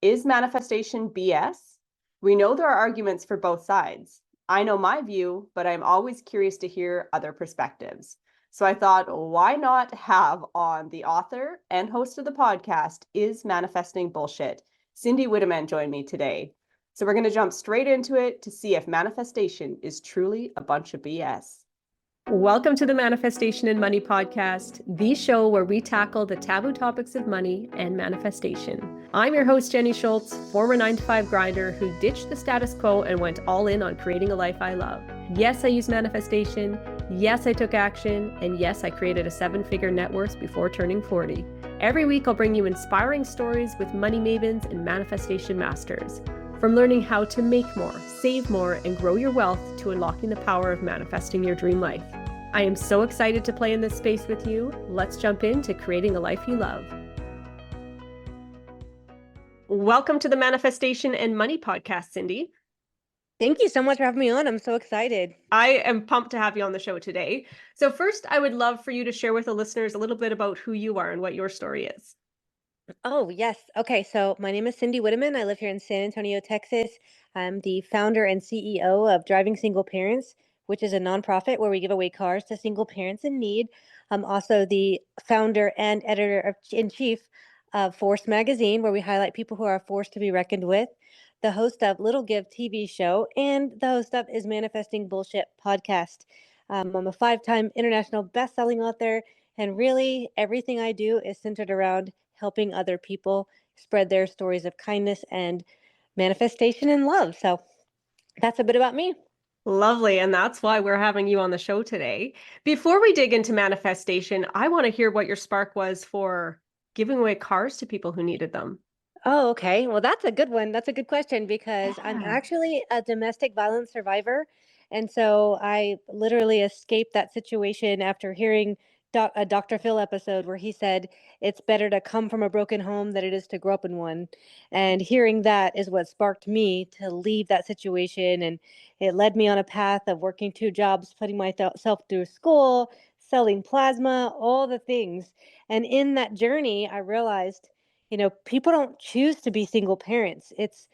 Is manifestation BS? We know there are arguments for both sides. I know my view, but I'm always curious to hear other perspectives. So I thought, why not have on the author and host of the podcast, Is Manifesting Bullshit? Cindy Witteman join me today. So we're going to jump straight into it to see if manifestation is truly a bunch of BS. Welcome to the Manifestation and Money Podcast, the show where we tackle the taboo topics of money and manifestation. I'm your host, Jenny Schultz, former 9-to-5 grinder who ditched the status quo and went all in on creating a life I love. Yes, I use manifestation. Yes, I took action. And yes, I created a 7-figure net worth before turning 40. Every week, I'll bring you inspiring stories with money mavens and manifestation masters. From learning how to make more, save more, and grow your wealth to unlocking the power of manifesting your dream life. I am so excited to play in this space with you. Let's jump into creating a life you love. Welcome to the Manifestation and Money Podcast, Cindy. Thank you so much for having me on. I'm so excited. I am pumped to have you on the show today. So first, I would love for you to share with the listeners a little bit about who you are and what your story is. Oh, yes. Okay, so my name is Cindy Witteman. I live here in San Antonio, Texas. I'm the founder and CEO of Driving Single Parents, which is a nonprofit where we give away cars to single parents in need. I'm also the founder and editor-in-chief of Force Magazine, where we highlight people who are a force to be reckoned with, the host of Little Give TV show, and the host of Is Manifesting Bullshit podcast. I'm a 5-time international best-selling author, and really everything I do is centered around helping other people spread their stories of kindness and manifestation and love. So that's a bit about me. Lovely. And that's why we're having you on the show today. Before we dig into manifestation, I want to hear what your spark was for giving away cars to people who needed them. Oh, okay. Well, that's a good one. That's a good question because I'm Yeah. actually a domestic violence survivor. And so I literally escaped that situation after hearing a Dr. Phil episode where he said it's better to come from a broken home than it is to grow up in one. And hearing that is what sparked me to leave that situation. And it led me on a path of working 2 jobs, putting myself through school, selling plasma, all the things. And in that journey, I realized people don't choose to be single parents. It's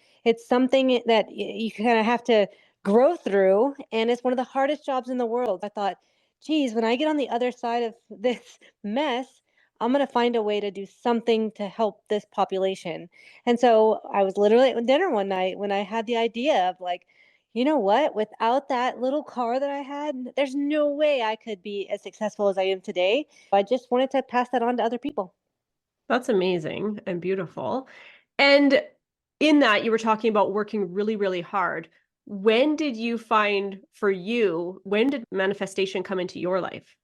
something that you kind of have to grow through, and it's one of the hardest jobs in the world. I thought, geez, when I get on the other side of this mess, I'm going to find a way to do something to help this population. And so I was literally at dinner one night when I had the idea of like, you know what? Without that little car that I had, there's no way I could be as successful as I am today. I just wanted to pass that on to other people. That's amazing and beautiful. And in that, you were talking about working really, really hard. When did you find for you, when did manifestation come into your life?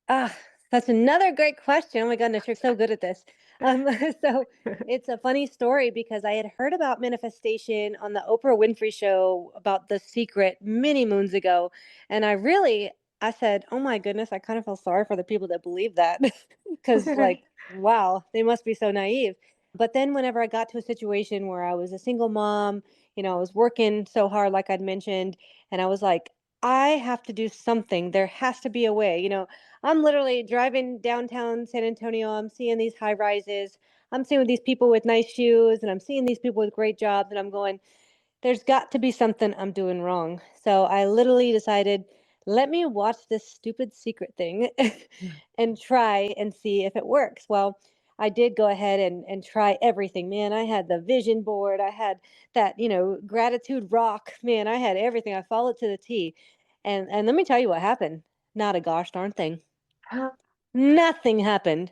Ah, that's another great question. Oh my goodness, you're so good at this. Um, so it's a funny story because I had heard about manifestation on the Oprah Winfrey show about The Secret many moons ago. And I said, oh my goodness, I kind of feel sorry for the people that believe that because like, wow, they must be so naive. But then whenever I got to a situation where I was a single mom, I was working so hard, like I'd mentioned, and I was like, I have to do something. There has to be a way. I'm literally driving downtown San Antonio. I'm seeing these high rises. I'm seeing these people with nice shoes, and I'm seeing these people with great jobs. And I'm going, there's got to be something I'm doing wrong. So I literally decided, let me watch this stupid secret thing and try and see if it works. Well, I did go ahead and try everything. Man, I had the vision board. I had that, gratitude rock. Man, I had everything. I followed to the T. And let me tell you what happened. Not a gosh darn thing. Nothing happened.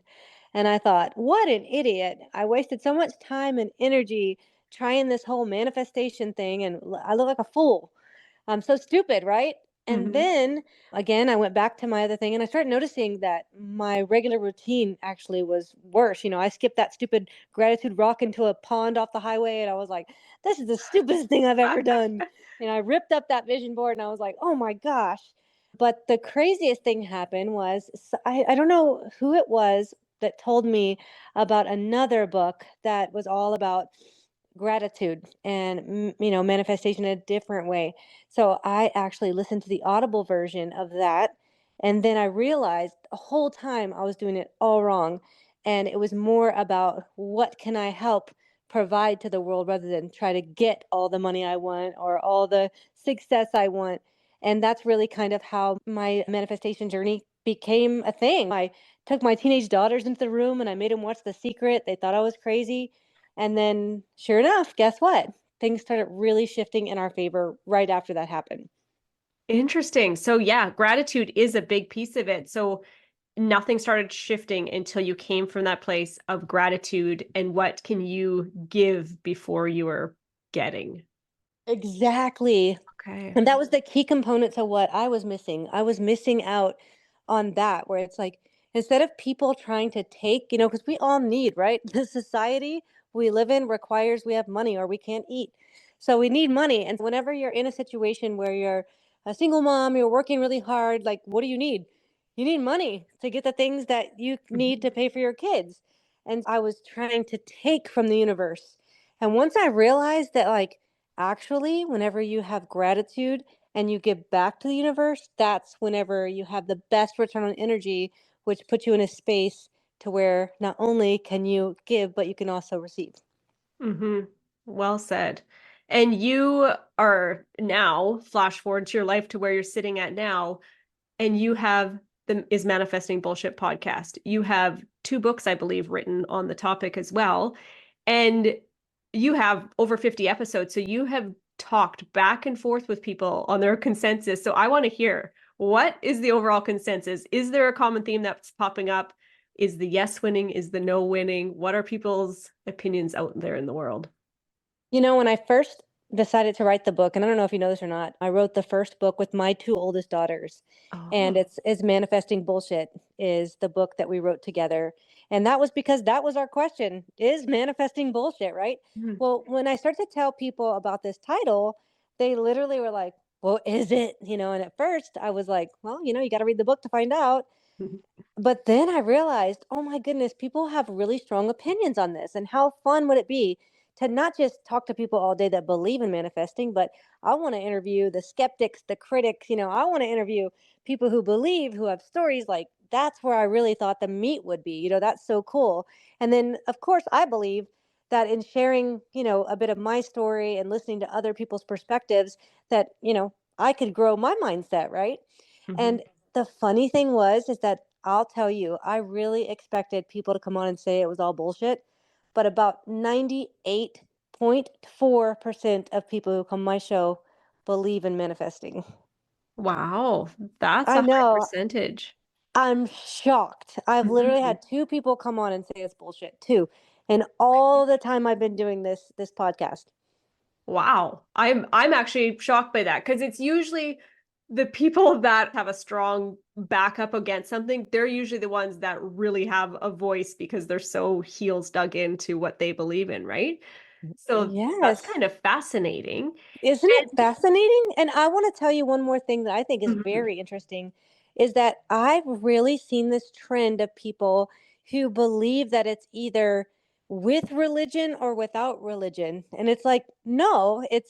And I thought, what an idiot. I wasted so much time and energy trying this whole manifestation thing, and I look like a fool. I'm so stupid, right? And Mhm. then again, I went back to my other thing and I started noticing that my regular routine actually was worse. I skipped that stupid gratitude rock into a pond off the highway and I was like, this is the stupidest thing I've ever done. And I ripped up that vision board and I was like, oh my gosh. But the craziest thing happened was I don't know who it was that told me about another book that was all about gratitude and manifestation in a different way. So I actually listened to the audible version of that, and then I realized the whole time I was doing it all wrong, and it was more about what can I help provide to the world rather than try to get all the money I want or all the success I want. And that's really kind of how my manifestation journey became a thing. I took my teenage daughters into the room and I made them watch The Secret. They thought I was crazy. And then, sure enough, guess what? Things started really shifting in our favor right after that happened. Interesting. So yeah, gratitude is a big piece of it. So nothing started shifting until you came from that place of gratitude and what can you give before you are getting. Exactly. Okay. And that was the key component to what I was missing. I was missing out on that, where it's like, instead of people trying to take, because we all need, right? The society we live in requires we have money or we can't eat. So we need money. And whenever you're in a situation where you're a single mom, you're working really hard, like, what do you need? You need money to get the things that you need Mhm. to pay for your kids. And I was trying to take from the universe. And once I realized that, like, actually, whenever you have gratitude and you give back to the universe, that's whenever you have the best return on energy, which puts you in a space to where not only can you give, but you can also receive. Mhm. Well said. And you are now, flash forward to your life to where you're sitting at now, and you have the Is Manifesting Bullshit podcast. You have two books, I believe, written on the topic as well. And you have over 50 episodes. So you have talked back and forth with people on their consensus. So I want to hear, what is the overall consensus? Is there a common theme that's popping up? Is the yes winning? Is the no winning? What are people's opinions out there in the world? When I first decided to write the book, and I don't know if you know this or not, I wrote the first book with my two oldest daughters. And Oh. it's Manifesting Bullshit is the book that we wrote together. And that was because that was our question. Is manifesting bullshit, right? Mhm. Well, when I started to tell people about this title, they literally were like, "Well, is it?" And at first I was like, "Well, you got to read the book to find out." But then I realized, oh my goodness, people have really strong opinions on this. And how fun would it be to not just talk to people all day that believe in manifesting, but I want to interview the skeptics, the critics. I want to interview people who believe, who have stories. Like, that's where I really thought the meat would be. That's so cool. And then, of course, I believe that in sharing, a bit of my story and listening to other people's perspectives, that, I could grow my mindset, right? Mhm. And the funny thing is that I'll tell you, I really expected people to come on and say it was all bullshit, but about 98.4% of people who come to my show believe in manifesting. Wow, that's a I high know. percentage. I'm shocked. I've literally Mhm. had two people come on and say it's bullshit, two. And all the time I've been doing this podcast. Wow. I'm actually shocked by that because it's usually the people that have a strong backup against something, they're usually the ones that really have a voice because they're so heels dug into what they believe in, right? So that's Yes. kind of fascinating. Isn't it fascinating? And I want to tell you one more thing that I think is Mhm. very interesting is that I've really seen this trend of people who believe that it's either with religion or without religion. And it's like, no, it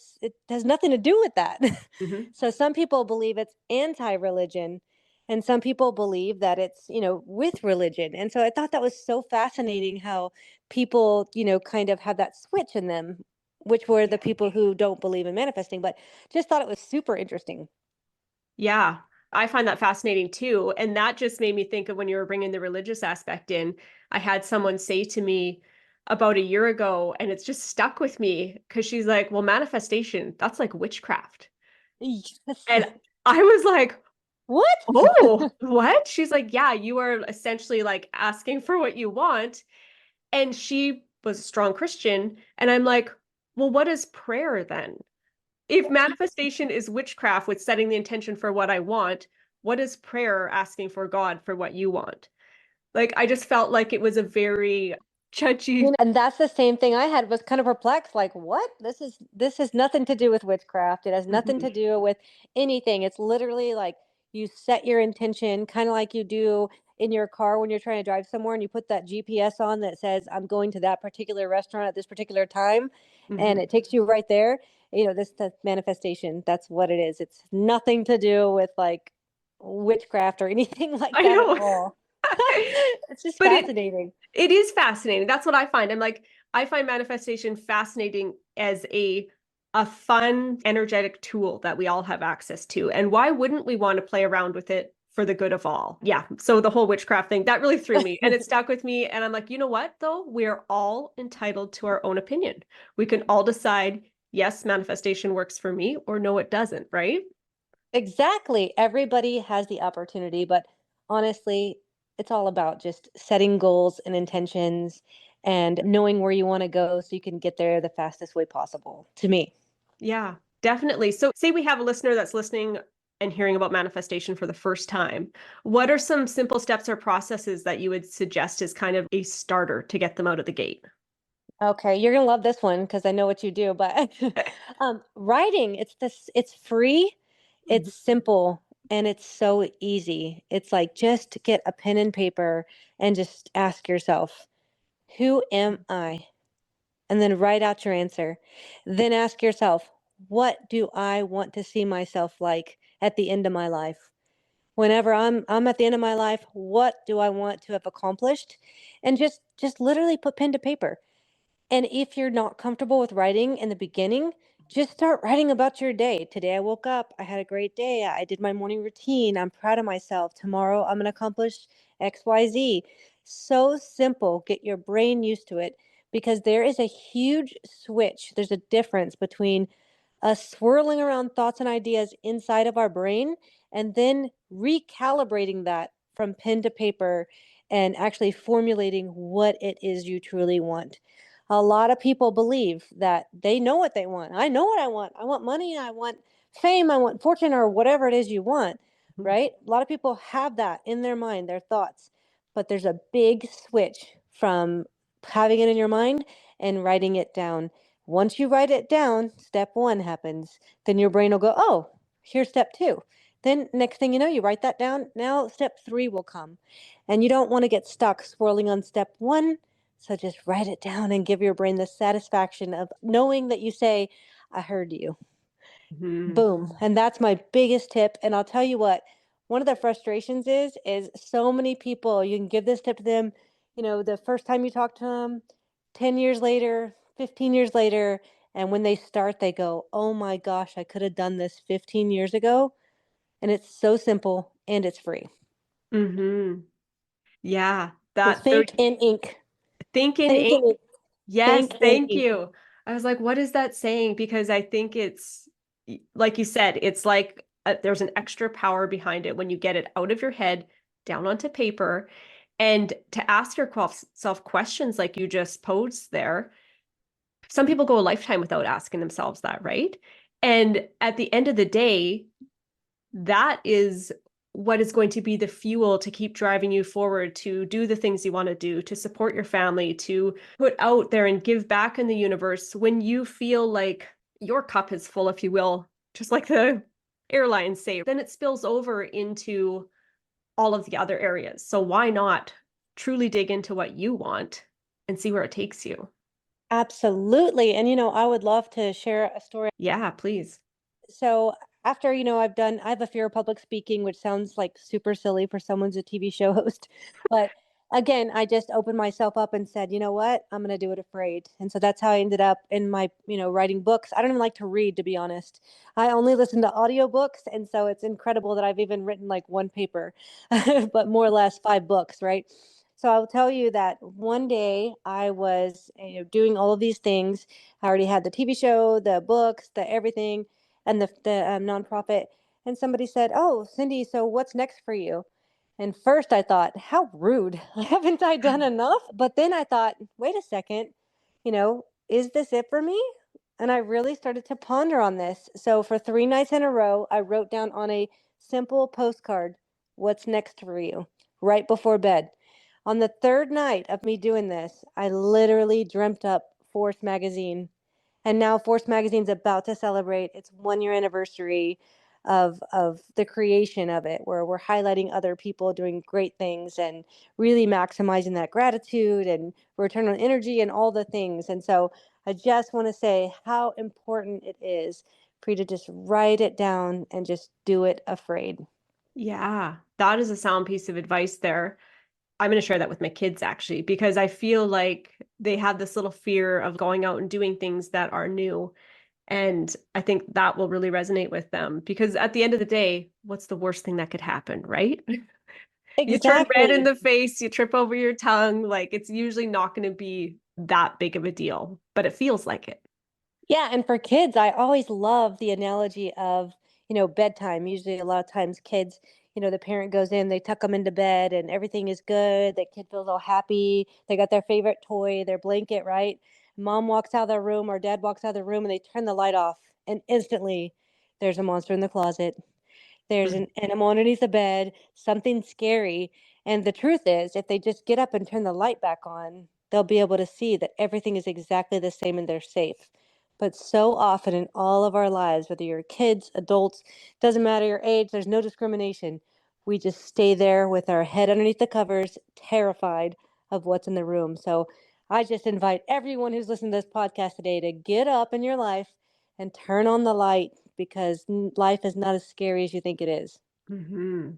has nothing to do with that. Mhm. So some people believe it's anti-religion and some people believe that it's, with religion. And so I thought that was so fascinating how people, kind of have that switch in them, which were the people who don't believe in manifesting, but just thought it was super interesting. Yeah, I find that fascinating too. And that just made me think of when you were bringing the religious aspect in. I had someone say to me about a year ago, and it's just stuck with me because she's like, well, manifestation, that's like witchcraft. Yes. And I was like, What? oh, what? She's like, yeah, you are essentially like asking for what you want. And she was a strong Christian. And I'm like, well, what is prayer then? If manifestation is witchcraft with setting the intention for what I want, what is prayer asking for God for what you want? Like, I just felt like it was a very judgy. And that's the same thing I had, was kind of perplexed, like, what? This has nothing to do with witchcraft. It has nothing to Mhm, do with anything. It's literally like you set your intention, kind of like you do in your car when you're trying to drive somewhere and you put that GPS on that says, I'm going to that particular restaurant at this particular time, and mhm. it takes you right there. This manifestation, that's what it is. It's nothing to do with like witchcraft or anything like I that at know. all. It's just But it fascinating. it is fascinating. That's what I find. I'm like, I find manifestation fascinating as a fun, energetic tool that we all have access to. And why wouldn't we want to play around with it for the good of all? Yeah. So the whole witchcraft thing, that really threw me and it stuck with me. And I'm like, you know what, though? We're all entitled to our own opinion. We can all decide, yes, manifestation works for me, or no, it doesn't, right? Exactly. Everybody has the opportunity, but honestly, it's all about just setting goals and intentions and knowing where you want to go so you can get there the fastest way possible, to me. Yeah, definitely. So, say we have a listener that's listening and hearing about manifestation for the first time. What are some simple steps or processes that you would suggest as kind of a starter to get them out of the gate? Okay, you're gonna love this one because I know what you do, but writing, it's free, Mhm. it's simple, and it's so easy. It's like just get a pen and paper and just ask yourself, who am I? And then write out your answer. Then ask yourself, what do I want to see myself like at the end of my life? Whenever I'm at the end of my life, what do I want to have accomplished? And just literally put pen to paper. And if you're not comfortable with writing in the beginning, just start writing about your day. Today I woke up, I had a great day, I did my morning routine, I'm proud of myself. Tomorrow I'm going to accomplish XYZ. So simple. Get your brain used to it because there is a huge switch. There's a difference between us swirling around thoughts and ideas inside of our brain and then recalibrating that from pen to paper and actually formulating what it is you truly want. A lot of people believe that they know what they want. I know what I want. I want money, I want fame, I want fortune, or whatever it is you want, right? A lot of people have that in their mind, their thoughts. But there's a big switch from having it in your mind and writing it down. Once you write it down, step one happens. Then your brain will go, oh, here's step two. Then next thing you know, you write that down. Now step three will come. And you don't want to get stuck swirling on step one. So just write it down and give your brain the satisfaction of knowing that you say, I heard you. Mhm. Boom. And that's my biggest tip. And I'll tell you what, one of the frustrations is so many people, you can give this tip to them, the first time you talk to them, 10 years later, 15 years later, and when they start, they go, oh my gosh, I could have done this 15 years ago. And it's so simple and it's free. Mhm. Yeah, So that the think in ink. think in Think in ink. ink. Yes, Think in thank ink. you. I was like, what is that saying? Because I think it's like you said, it's like there's an extra power behind it when you get it out of your head, down onto paper, and to ask yourself questions like you just posed there. Some people go a lifetime without asking themselves that, right? And at the end of the day, that is what is going to be the fuel to keep driving you forward, to do the things you want to do, to support your family, to put out there and give back in the universe when you feel like your cup is full, if you will, just like the airlines say, then it spills over into all of the other areas. So why not truly dig into what you want and see where it takes you? Absolutely. And I would love to share a story. Yeah, please. So after I have a fear of public speaking, which sounds like super silly for someone who's a TV show host, but again, I just opened myself up and said, you know what, I'm going to do it afraid. And so that's how I ended up in my writing books. I don't even like to read, to be honest. I only listen to audiobooks, and so it's incredible that I've even written like one paper but more or less 5 books, right? So I'll tell you that one day I was doing all of these things. I already had the TV show, the books, the everything, and the nonprofit. And somebody said, "Oh, Cindy, so what's next for you?" And first I thought, "How rude! Haven't I done enough?" But then I thought, "Wait a second, is this it for me?" And I really started to ponder on this. So for 3 nights in a row, I wrote down on a simple postcard, "What's next for you?" right before bed. On the third night of me doing this, I literally dreamt up Force magazine, and now Force Magazine's about to celebrate its 1 year anniversary of the creation of it, where we're highlighting other people doing great things and really maximizing that gratitude and return on energy and all the things. And so I just want to say how important it is for you to just write it down and just do it afraid. Yeah, that is a sound piece of advice there. I'm going to share that with my kids actually, because I feel like they have this little fear of going out and doing things that are new. And I think that will really resonate with them because at the end of the day, what's the worst thing that could happen, right? You turn red in Exactly. the face, you trip over your tongue, like it's usually not going to be that big of a deal, but it feels like it. Yeah, and for kids, I always love the analogy of, bedtime. Usually a lot of times kids, the parent goes in, they tuck them into bed and everything is good. The kid feels all happy. They got their favorite toy, their blanket, right? Mom walks out of the room or dad walks out of the room and they turn the light off and instantly there's a monster in the closet. There's Mhm. an animal underneath the bed, something scary. And the truth is, if they just get up and turn the light back on, they'll be able to see that everything is exactly the same and they're safe. But so often in all of our lives, whether you're kids, adults, doesn't matter your age, there's no discrimination. We just stay there with our head underneath the covers, terrified of what's in the room. So I just invite everyone who's listening to this podcast today to get up in your life and turn on the light because life is not as scary as you think it is. Mhm.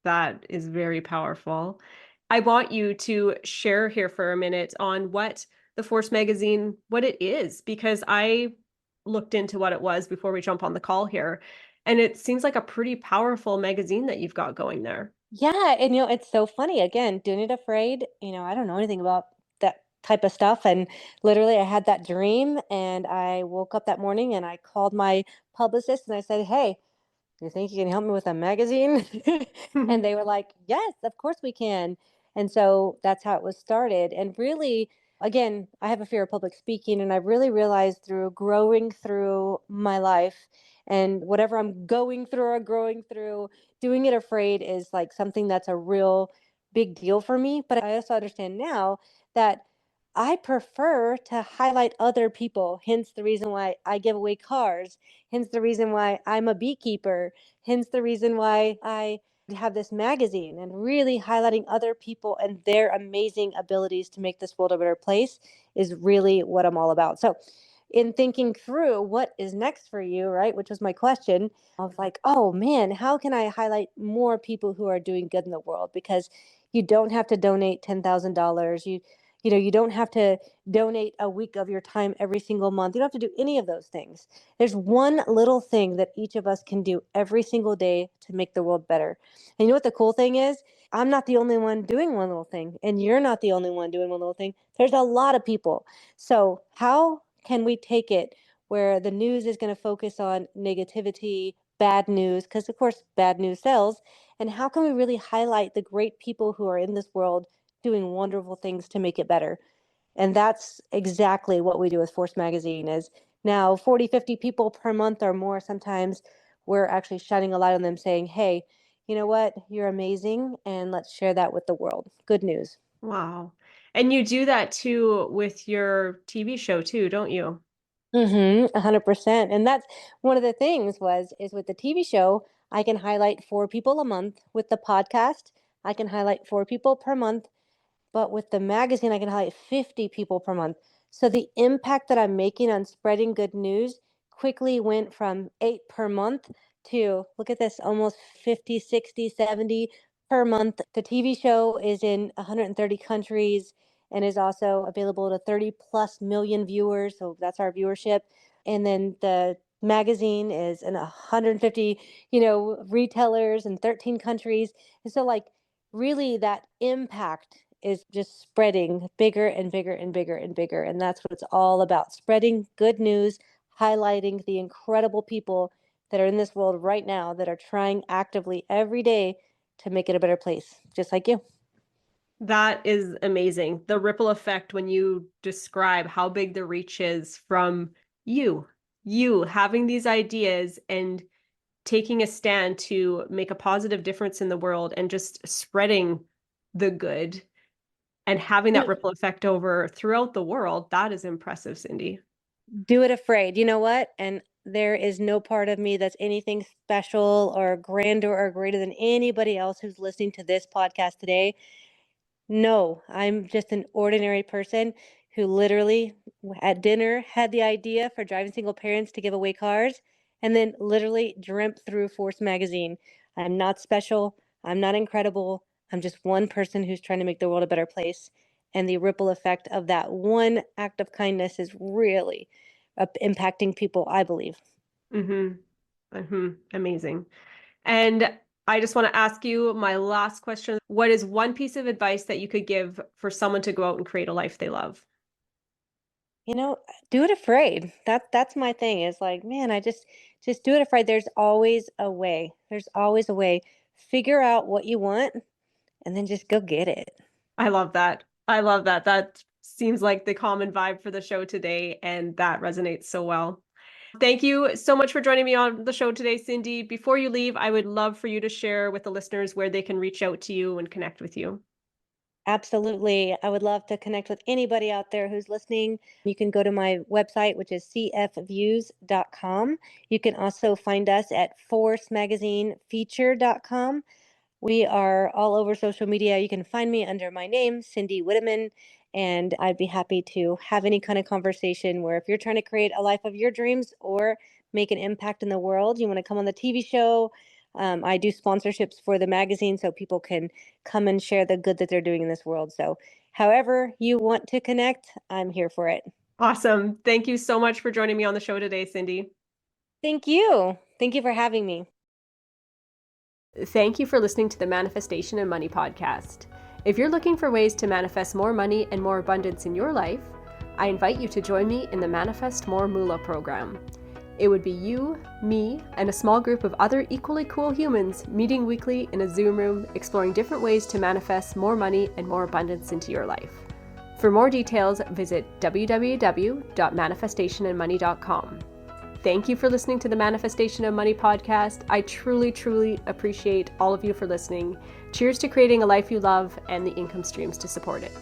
That is very powerful. I want you to share here for a minute on what the Force magazine, what it is, because I looked into what it was before we jump on the call here, and it seems like a pretty powerful magazine that you've got going there. Yeah, and it's so funny. Again, doing it afraid, I don't know anything about that type of stuff. And literally I had that dream and I woke up that morning and I called my publicist and I said, "Hey, you think you can help me with a magazine?" And they were like, "Yes, of course we can." And so that's how it was started. And really, again, I have a fear of public speaking, and I really realized through growing through my life and whatever I'm going through or growing through, doing it afraid is like something that's a real big deal for me. But I also understand now that I prefer to highlight other people, hence the reason why I give away cars, hence the reason why I'm a beekeeper, hence the reason why I have this magazine and really highlighting other people and their amazing abilities to make this world a better place is really what I'm all about. So, in thinking through what is next for you, right, which was my question, I was like, oh man, how can I highlight more people who are doing good in the world? Because you don't have to donate $10,000. You don't have to donate a week of your time every single month. You don't have to do any of those things. There's one little thing that each of us can do every single day to make the world better. And you know what the cool thing is? I'm not the only one doing one little thing, and you're not the only one doing one little thing. There's a lot of people. So, how can we take it where the news is going to focus on negativity, bad news, because of course, bad news sells? And how can we really highlight the great people who are in this world doing wonderful things to make it better? And that's exactly what we do with Force Magazine is now 40, 50 people per month or more sometimes we're actually shining a light on them saying, "Hey, you know what? You're amazing and let's share that with the world." Good news. Wow. And you do that too with your TV show too, don't you? 100%. And that's one of the things was is with the TV show, I can highlight 4 people a month. With the podcast, I can highlight 4 people per month. But with the magazine, I can highlight 50 people per month. So the impact that I'm making on spreading good news quickly went from 8 per month to look at this, almost 50, 60, 70 per month. The TV show is in 130 countries and is also available to 30 plus million viewers. So that's our viewership. And then the magazine is in 150, retailers in 13 countries. And so like really that impact is just spreading bigger and bigger and bigger and bigger. And that's what it's all about, spreading good news, highlighting the incredible people that are in this world right now that are trying actively every day to make it a better place, just like you. That is amazing. The ripple effect when you describe how big the reach is from you, you having these ideas and taking a stand to make a positive difference in the world and just spreading the good and having that ripple effect over throughout the world. That is impressive, Cindy. Do it afraid. You know what? And there is no part of me that's anything special or grander or greater than anybody else who's listening to this podcast today. No, I'm just an ordinary person who literally at dinner had the idea for driving single parents to give away cars and then literally dreamt through Force magazine. I'm not special. I'm not incredible. I'm just one person who's trying to make the world a better place. And the ripple effect of that one act of kindness is really impacting people, I believe. Amazing. And I just want to ask you my last question. What is one piece of advice that you could give for someone to go out and create a life they love? You know, do it afraid. That's my thing. Is like, man, I just do it afraid. There's always a way. There's always a way. Figure out what you want and then just go get it. I love that. I love that. That seems like the common vibe for the show today, and that resonates so well. Thank you so much for joining me on the show today, Cindy. Before you leave, I would love for you to share with the listeners where they can reach out to you and connect with you. Absolutely. I would love to connect with anybody out there who's listening. You can go to my website, which is cfviews.com. You can also find us at forcemagazinefeature.com. We are all over social media. You can find me under my name, Cindy Witteman, and I'd be happy to have any kind of conversation where if you're trying to create a life of your dreams or make an impact in the world, you want to come on the TV show. I do sponsorships for the magazine so people can come and share the good that they're doing in this world. So, however you want to connect, I'm here for it. Awesome. Thank you so much for joining me on the show today, Cindy. Thank you. Thank you for having me. Thank you for listening to the Manifestation and Money podcast. If you're looking for ways to manifest more money and more abundance in your life, I invite you to join me in the Manifest More Moolah program. It would be you, me, and a small group of other equally cool humans meeting weekly in a Zoom room, exploring different ways to manifest more money and more abundance into your life. For more details, visit www.manifestationandmoney.com. Thank you for listening to the Manifestation of Money podcast. I truly, truly appreciate all of you for listening. Cheers to creating a life you love and the income streams to support it.